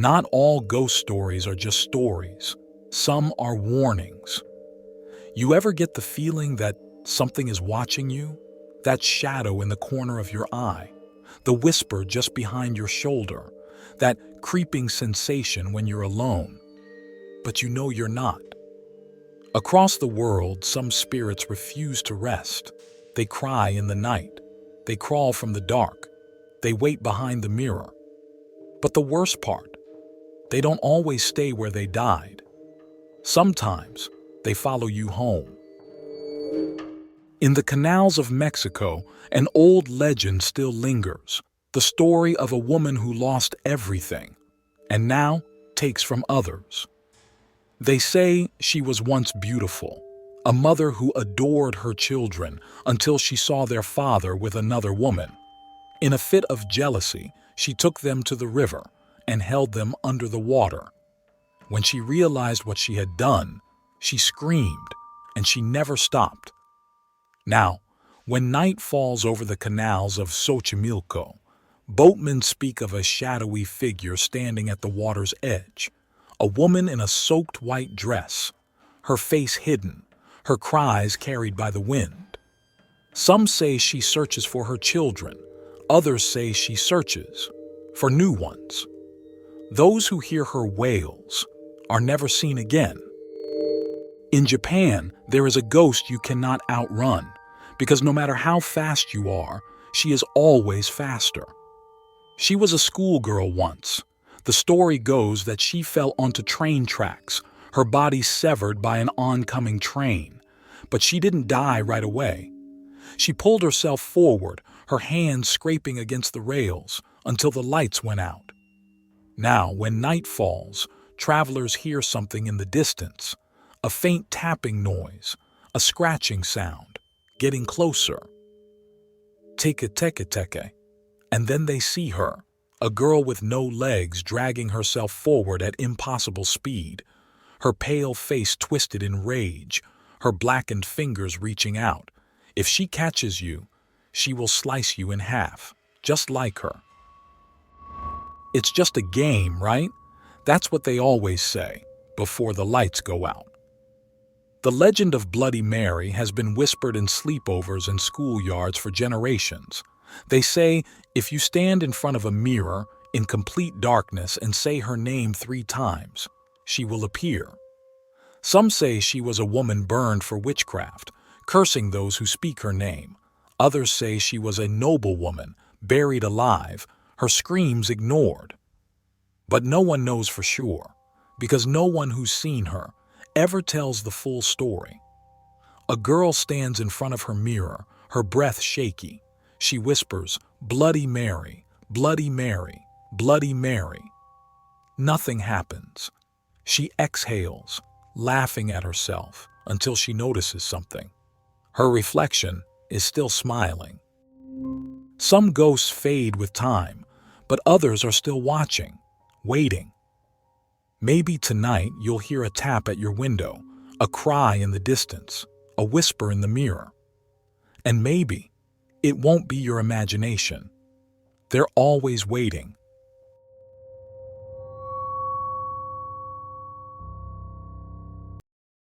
Not all ghost stories are just stories. Some are warnings. You ever get the feeling that something is watching you? That shadow in the corner of your eye, the whisper just behind your shoulder, that creeping sensation when you're alone, but you know you're not. Across the world, some spirits refuse to rest. They cry in the night. They crawl from the dark. They wait behind the mirror. But the worst part, they don't always stay where they died. Sometimes they follow you home. In the canals of Mexico, an old legend still lingers, the story of a woman who lost everything and now takes from others. They say she was once beautiful, a mother who adored her children until she saw their father with another woman. In a fit of jealousy, she took them to the river and held them under the water. When she realized what she had done, she screamed, and she never stopped. Now, when night falls over the canals of Xochimilco, boatmen speak of a shadowy figure standing at the water's edge, a woman in a soaked white dress, her face hidden, her cries carried by the wind. Some say she searches for her children, others say she searches for new ones. Those who hear her wails are never seen again. In Japan, there is a ghost you cannot outrun, because no matter how fast you are, she is always faster. She was a schoolgirl once. The story goes that she fell onto train tracks, her body severed by an oncoming train. But she didn't die right away. She pulled herself forward, her hands scraping against the rails, until the lights went out. Now, when night falls, travelers hear something in the distance, a faint tapping noise, a scratching sound, getting closer. Teke Teke Teke. And then they see her, a girl with no legs dragging herself forward at impossible speed, her pale face twisted in rage, her blackened fingers reaching out. If she catches you, she will slice you in half, just like her. It's just a game, right? That's what they always say, before the lights go out. The legend of Bloody Mary has been whispered in sleepovers and schoolyards for generations. They say if you stand in front of a mirror in complete darkness and say her name 3 times, she will appear. Some say she was a woman burned for witchcraft, cursing those who speak her name. Others say she was a noble woman, buried alive, her screams ignored. But no one knows for sure, because no one who's seen her ever tells the full story. A girl stands in front of her mirror, her breath shaky. She whispers, "Bloody Mary, Bloody Mary, Bloody Mary." Nothing happens. She exhales, laughing at herself until she notices something. Her reflection is still smiling. Some ghosts fade with time, but others are still watching, waiting. Maybe tonight you'll hear a tap at your window, a cry in the distance, a whisper in the mirror. And maybe it won't be your imagination. They're always waiting,